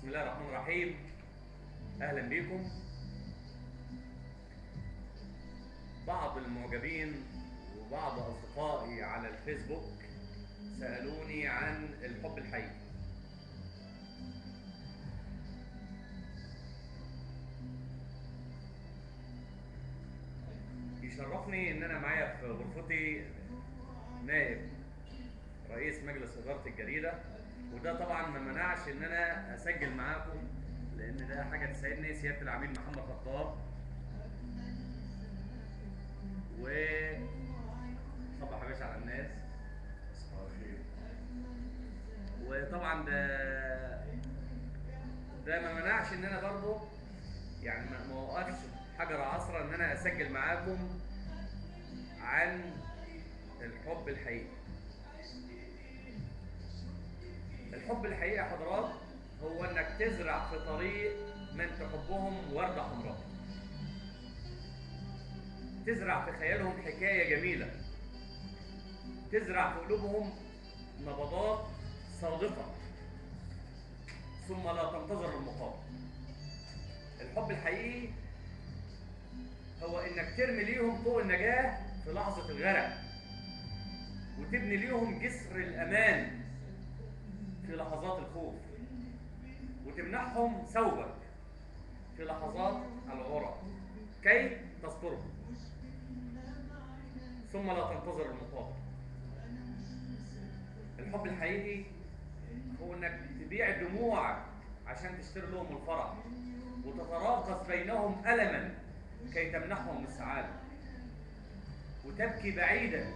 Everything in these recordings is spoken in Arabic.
بسم الله الرحمن الرحيم. أهلا بكم. بعض المعجبين وبعض أصدقائي على الفيسبوك سألوني عن الحب الحقيقي. يشرفني إن أنا معايا في غرفتي نائب رئيس مجلس إدارة الجريدة، وده طبعا ما منعش إن أنا أسجل معاكم لأن ده حاجة تسعدني. سيادة العميد محمد خطاب صبح يا باشا على الناس. وطبعا ده ما منعش ان انا برضه يعني ما اوقفش حجر عصرة ان انا اسجل معاكم عن الحب الحقيقي. الحب الحقيقي يا حضرات هو انك تزرع في طريق من تحبهم وردة حمراء، تزرع في خيالهم حكاية جميلة، تزرع في قلوبهم نبضات صادقة، ثم لا تنتظر المقابل. الحب الحقيقي هو انك ترمي ليهم طوق النجاة في لحظة الغرق، وتبني ليهم جسر الأمان في لحظات الخوف، وتمنحهم ثوبك في لحظات العرى كي تسترهم، ثم لا تنتظر المقابل. الحب الحقيقي هو انك تبيع دموعك عشان تشتري لهم الفرح، وتتراقص بينهم ألما كي تمنحهم السعادة، وتبكي بعيدا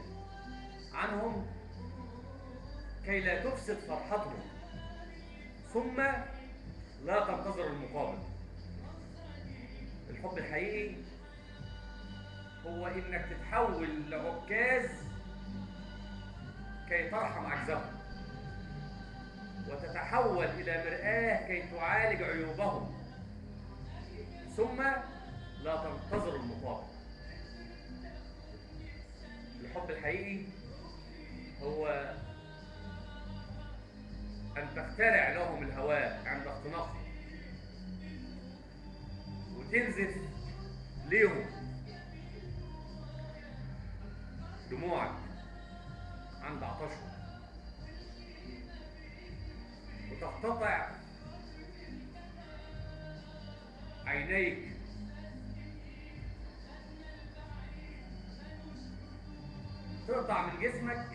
عنهم كي لا تفسد فرحتهم، ثم لا تنتظر المقابل. الحب الحقيقي هو انك تتحول لعكاز كي ترحم عجزهم، وتتحول الى مرآة كي تعالج عيوبهم، ثم لا تنتظر المقابل. الحب الحقيقي هو أن تخترع لهم الهواء عند اختناقهم، وتنزف ليهم دموعك عند عطشهم، وتقتطع عينيك تقطع من جسمك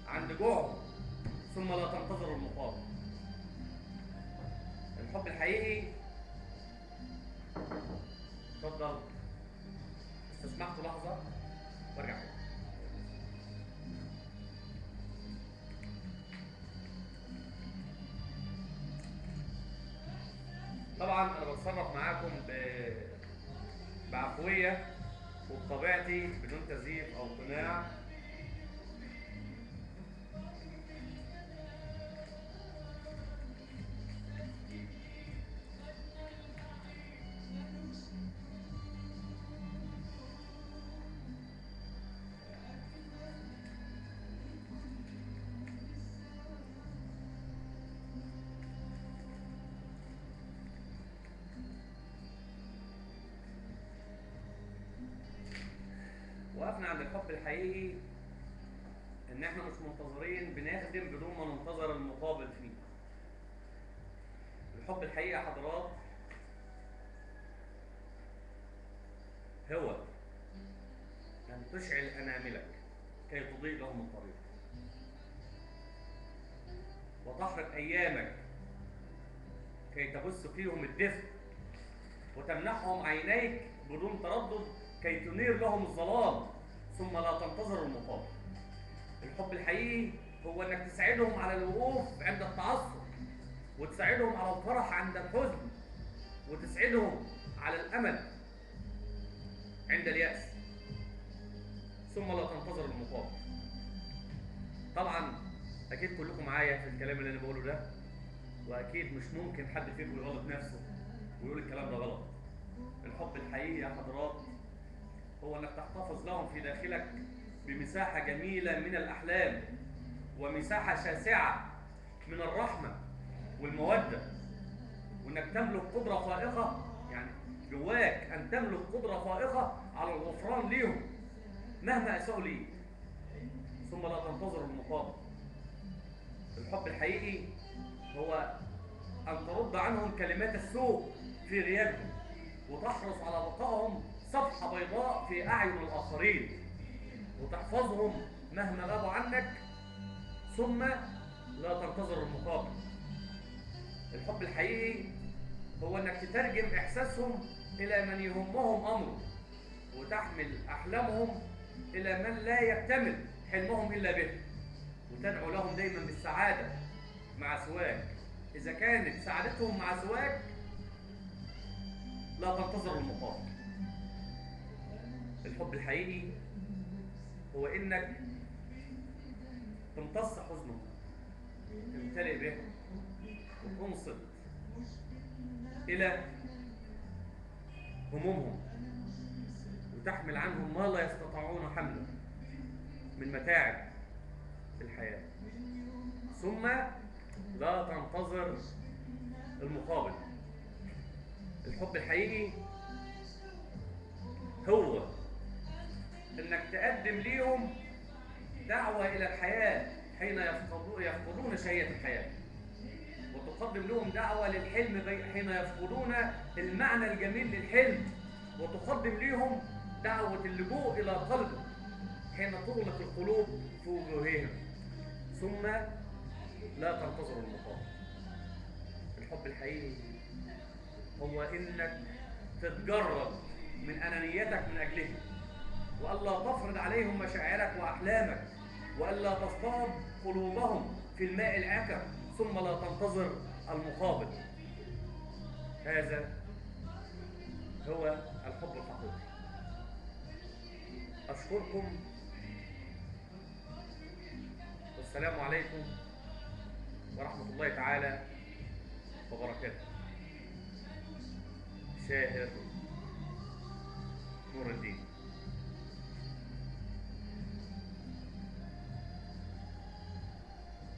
عند جوعهم، ثم لا تنتظر المقابل. الحب الحقيقي اتفضل استسمحت لحظة وارجع تاني. طبعا انا بتصرف معاكم بعفوية وبطبيعتي بدون تزييف او قناع. وقفنا عند الحب الحقيقي ان احنا مش منتظرين بنخدم بدون ما ننتظر المقابل فيه. الحب الحقيقي يا حضرات هو ان تشعل اناملك كي تضيء لهم الطريق، وتحرق ايامك كي تبث فيهم الدفء، وتمنحهم عينيك بدون تردد كي تنير لهم الظلام، ثم لا تنتظر المقابل. الحب الحقيقي هو انك تساعدهم على الوقوف عند التعثر، وتساعدهم على الفرح عند الحزن، وتسعدهم على الامل عند اليأس، ثم لا تنتظر المقابل. طبعا اكيد كلكم معايا في الكلام اللي انا بقوله ده، واكيد مش ممكن حد فيكم يغلط نفسه ويقول الكلام ده غلط. الحب الحقيقي يا حضرات هو انك تحتفظ لهم في داخلك بمساحة جميلة من الأحلام، ومساحة شاسعة من الرحمة والمودة، وانك تملك قدره فائقه، يعني جواك ان تملك قدره فائقه على الغفران ليهم مهما اساءوا ليك، ثم لا تنتظر المقابل. الحب الحقيقي هو ان ترد عنهم كلمات السوء في غيابهم، وتحرص على بقائهم صفحه بيضاء في اعين الاخرين، وتحفظهم مهما غابوا عنك، ثم لا تنتظر المقابل. الحب الحقيقي هو انك تترجم احساسهم الى من يهمهم امره، وتحمل احلامهم الى من لا يكتمل حلمهم الا به، وتدعو لهم دايما بالسعاده مع سواك. اذا كانت سعادتهم مع سواك لا تنتظر المقابل. الحب الحقيقي هو انك تمتص حزنهم، تمتلئ به، وتنصت الى همومهم، وتحمل عنهم ما لا يستطيعون حمله من متاعب في الحياة، ثم لا تنتظر المقابل. الحب الحقيقي هو انك تقدم ليهم دعوة الى الحياة حين يفقدون شهية الحياة، وتقدم لهم دعوة للحلم حين يفقدون المعنى الجميل للحلم، وتقدم لهم دعوة اللجوء إلى قلبك حين تغلق القلوب في وجوههم، ثم لا تنتظر المقابل. الحب الحقيقي هو إنك تتجرد من أنانيتك من أجلهم، وألا تفرض عليهم مشاعرك وأحلامك، وألا تصطاد قلوبهم في الماء العكر، ثم لا تنتظر المقابل. هذا هو الحب الحقيقي. أشكركم، والسلام عليكم ورحمة الله تعالى وبركاته. شاهر نور الدين.